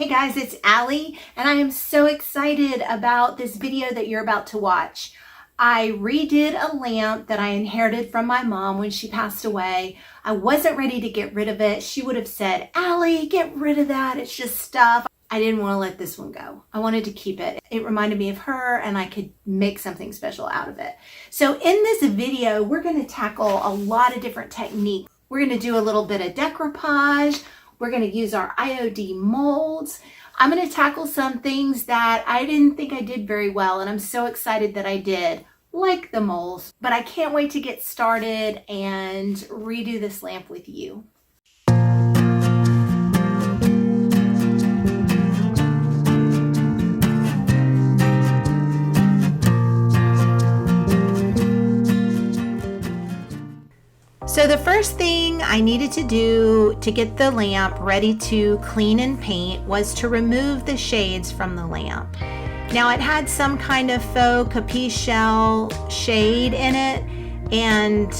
Hey guys, it's Allie, and I am so excited about this video that you're about to watch. I redid a lamp that I inherited from my mom when she passed away. I wasn't ready to get rid of it. She would have said, Allie, get rid of that. It's just stuff. I didn't want to let this one go. I wanted to keep it. It reminded me of her and I could make something special out of it. So in this video, we're going to tackle a lot of different techniques. We're going to do a little bit of decoupage. We're going to use our IOD molds. I'm going to tackle some things that I didn't think I did very well, and I'm so excited that I did, like the molds. But I can't wait to get started and redo this lamp with you. So the first thing I needed to do to get the lamp ready to clean and paint was to remove the shades from the lamp. Now it had some kind of faux capiche shell shade in it, and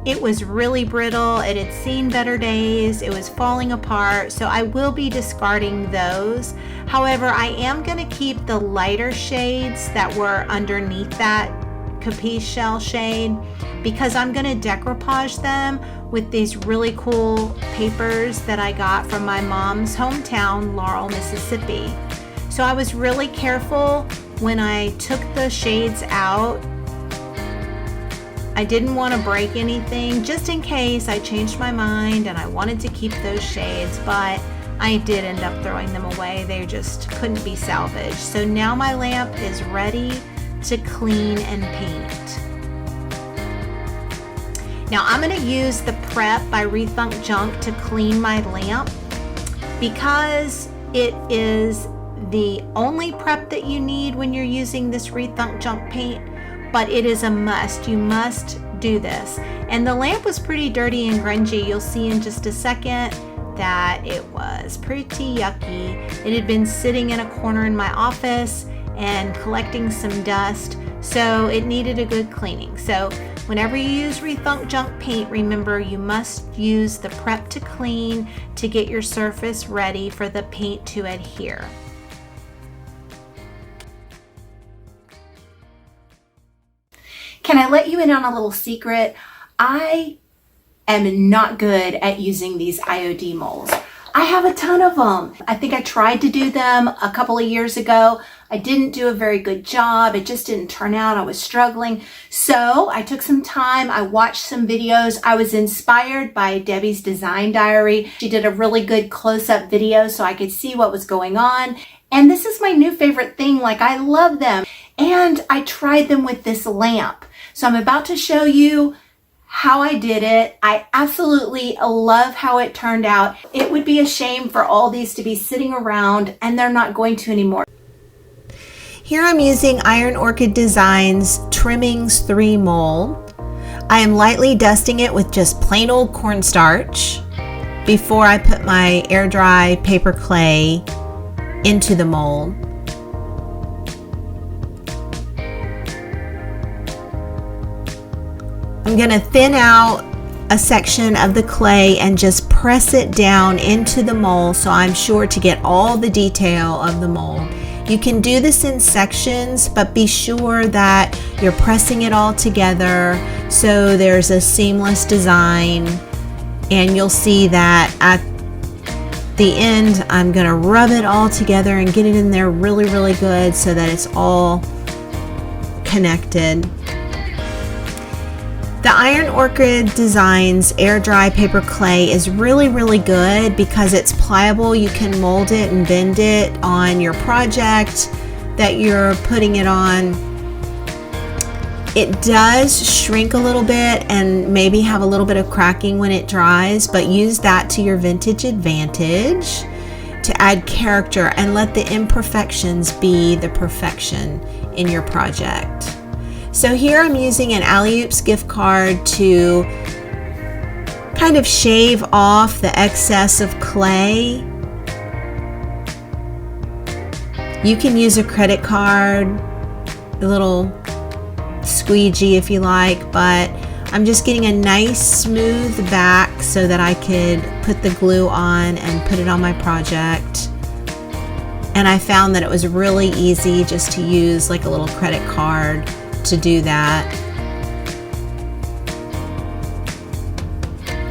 it was really brittle. It had seen better days. It was falling apart, so I will be discarding those. However, I am going to keep the lighter shades that were underneath that capiche shell shade, because I'm going to decoupage them with these really cool papers that I got from my mom's hometown, Laurel, Mississippi. So I was really careful when I took the shades out. I didn't want to break anything, just in case I changed my mind and I wanted to keep those shades, but I did end up throwing them away. They just couldn't be salvaged. So now my lamp is ready to clean and paint. Now I'm going to use the Prep by Rethunk Junk to clean my lamp, because it is the only prep that you need when you're using this Rethunk Junk paint, but it is a must. You must do this. And the lamp was pretty dirty and grungy. You'll see in just a second that it was pretty yucky. It had been sitting in a corner in my office and collecting some dust, so it needed a good cleaning. So whenever you use Rethunk Junk paint, remember you must use the Prep to clean to get your surface ready for the paint to adhere. Can I let you in on a little secret? I am not good at using these IOD molds. I have a ton of them. I think I tried to do them a couple of years ago. I didn't do a very good job. It just didn't turn out. I was struggling. So I took some time. I watched some videos. I was inspired by Debbie's Design Diary. She did a really good close-up video so I could see what was going on. And this is my new favorite thing. Like, I love them. And I tried them with this lamp. So I'm about to show you how I did it. I absolutely love how it turned out. It would be a shame for all these to be sitting around, and they're not going to anymore. Here I'm using Iron Orchid Designs Trimmings 3 mold. I am lightly dusting it with just plain old cornstarch before I put my air dry paper clay into the mold. I'm going to thin out a section of the clay and just press it down into the mold so I'm sure to get all the detail of the mold. You can do this in sections, but be sure that you're pressing it all together so there's a seamless design, and you'll see that at the end I'm going to rub it all together and get it in there really, really good so that it's all connected. The Iron Orchid Designs air dry paper clay is really, really good because it's pliable. You can mold it and bend it on your project that you're putting it on. It does shrink a little bit and maybe have a little bit of cracking when it dries, but use that to your vintage advantage to add character and let the imperfections be the perfection in your project. So here I'm using an Alley Oops gift card to kind of shave off the excess of clay. You can use a credit card, a little squeegee if you like, but I'm just getting a nice smooth back so that I could put the glue on and put it on my project. and I found that it was really easy just to use like a little credit card to do that.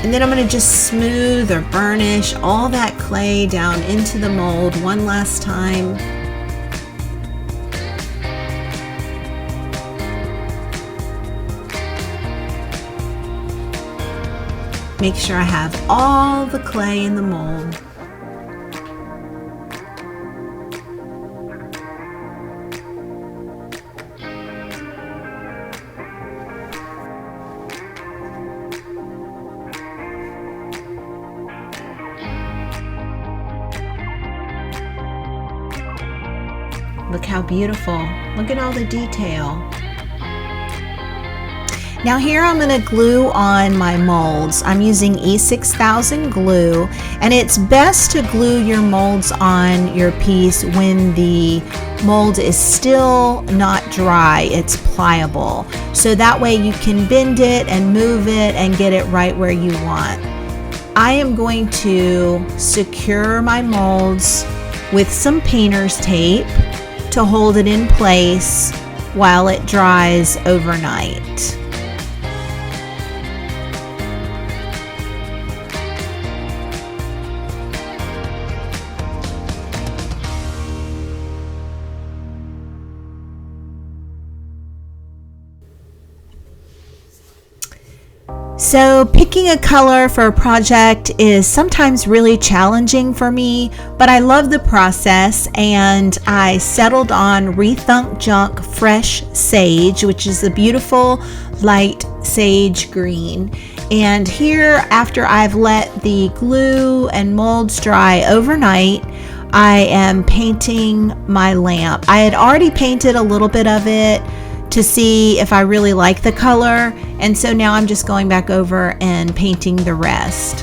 And then I'm going to just smooth or burnish all that clay down into the mold one last time. Make sure I have all the clay in the mold. Look how beautiful. Look at all the detail. Now here I'm going to glue on my molds. I'm using E6000 glue, and it's best to glue your molds on your piece when the mold is still not dry, it's pliable. So that way you can bend it and move it and get it right where you want. I am going to secure my molds with some painter's tape to hold it in place while it dries overnight. So picking a color for a project is sometimes really challenging for me, but I love the process, and I settled on Rethunk Junk Fresh Sage, which is a beautiful light sage green. And here, after I've let the glue and molds dry overnight, I am painting my lamp. I had already painted a little bit of it to see if I really like the color, and so now I'm just going back over and painting the rest.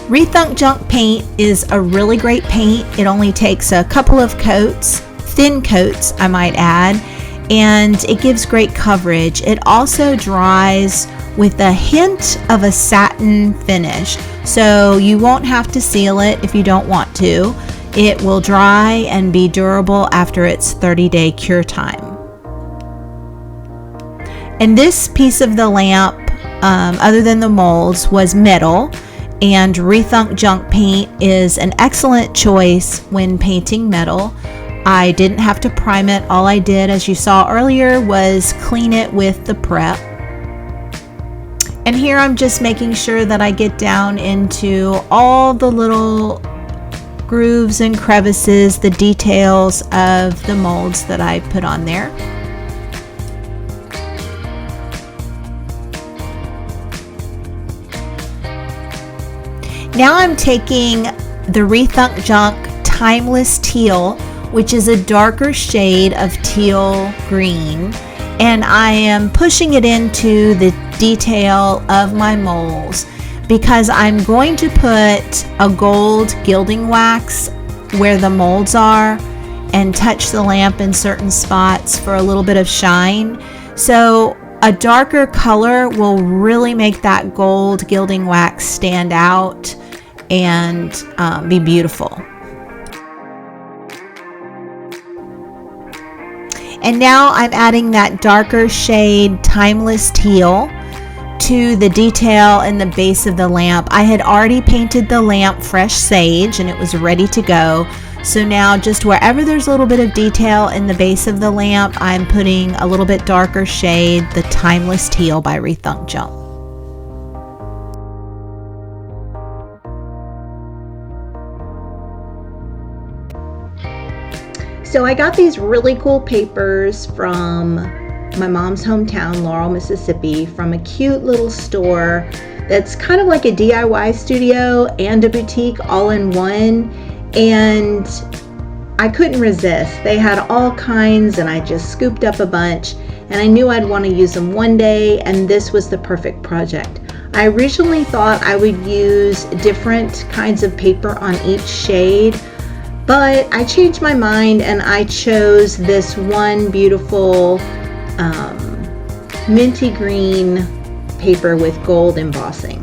Rethunk Junk paint is a really great paint. It only takes a couple of coats, thin coats I might add, and it gives great coverage. It also dries with a hint of a satin finish, so you won't have to seal it if you don't want to. It will dry and be durable after its 30-day cure time. And this piece of the lamp, other than the molds, was metal, and Rethunk Junk paint is an excellent choice when painting metal. I didn't have to prime it. All I did, as you saw earlier, was clean it with the prep. And here I'm just making sure that I get down into all the little grooves and crevices, the details of the molds that I put on there. Now I'm taking the Rethunk Junk Timeless Teal, which is a darker shade of teal green, and I am pushing it into the detail of my molds because I'm going to put a gold gilding wax where the molds are and touch the lamp in certain spots for a little bit of shine. So a darker color will really make that gold gilding wax stand out and be beautiful. And now I'm adding that darker shade Timeless Teal to the detail in the base of the lamp. I had already painted the lamp Fresh Sage and it was ready to go. So now just wherever there's a little bit of detail in the base of the lamp, I'm putting a little bit darker shade, the Timeless Teal by Rethunk Junk. So I got these really cool papers from my mom's hometown, Laurel, Mississippi, from a cute little store that's kind of like a DIY studio and a boutique all in one. And I couldn't resist. They had all kinds, and I just scooped up a bunch, and I knew I'd want to use them one day, and this was the perfect project. I originally thought I would use different kinds of paper on each shade, But I changed my mind and I chose this one beautiful minty green paper with gold embossing.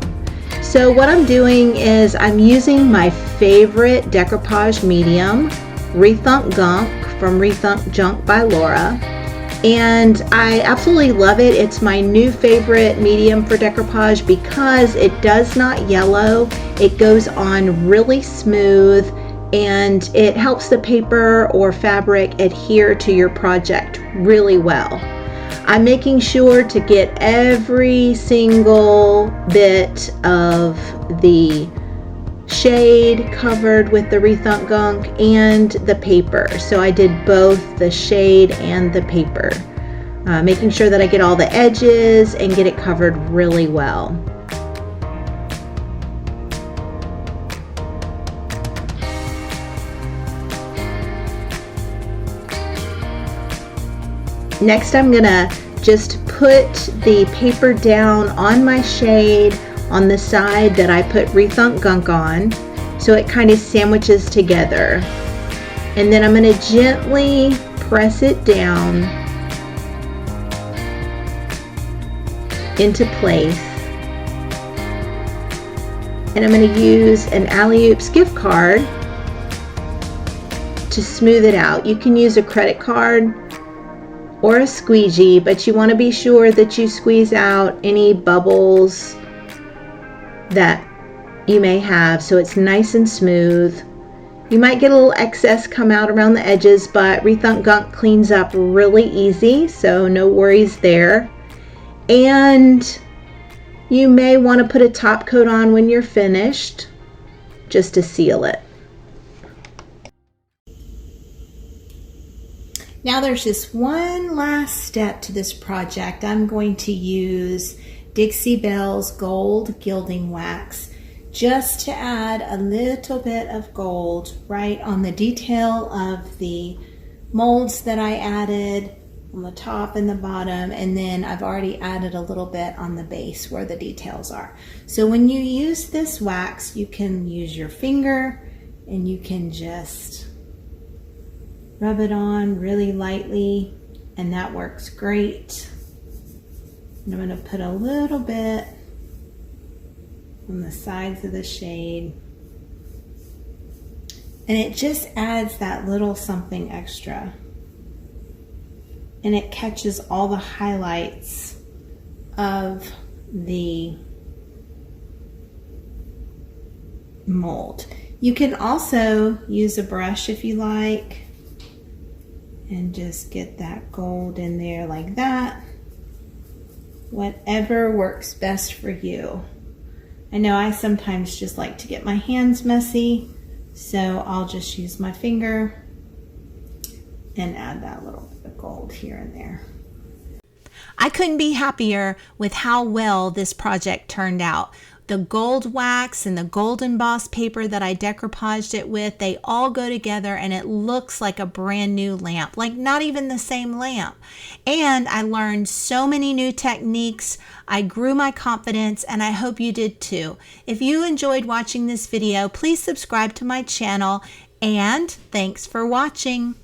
So what I'm doing is I'm using my favorite decoupage medium, Rethunk Gunk from Rethunk Junk by Laura. And I absolutely love it. It's my new favorite medium for decoupage because it does not yellow. It goes on really smooth and it helps the paper or fabric adhere to your project really well. I'm making sure to get every single bit of the shade covered with the Rethunk Gunk and the paper. So I did both the shade and the paper, making sure that I get all the edges and get it covered really well. Next, I'm gonna just put the paper down on my shade on the side that I put Rethunk Gunk on, so it kind of sandwiches together. And then I'm going to gently press it down into place. And I'm going to use an Alley-Oops gift card to smooth it out. You can use a credit card or a squeegee, but you want to be sure that you squeeze out any bubbles that you may have so it's nice and smooth. You might get a little excess come out around the edges, but Rethunk Gunk cleans up really easy, so no worries there. And you may want to put a top coat on when you're finished just to seal it. Now there's just one last step to this project. I'm going to use Dixie Belle's gold gilding wax just to add a little bit of gold right on the detail of the molds that I added on the top and the bottom, and then I've already added a little bit on the base where the details are. So when you use this wax, you can use your finger and you can just rub it on really lightly, and that works great. And I'm going to put a little bit on the sides of the shade, and it just adds that little something extra, and it catches all the highlights of the mold. You can also use a brush if you like and just get that gold in there like that. Whatever works best for you. I know I sometimes just like to get my hands messy, so I'll just use my finger and add that little bit of gold here and there. I couldn't be happier with how well this project turned out. The gold wax and the gold embossed paper that I decoupaged it with, they all go together and it looks like a brand new lamp, like not even the same lamp. And I learned so many new techniques. I grew my confidence, and I hope you did too. If you enjoyed watching this video, please subscribe to my channel, and thanks for watching.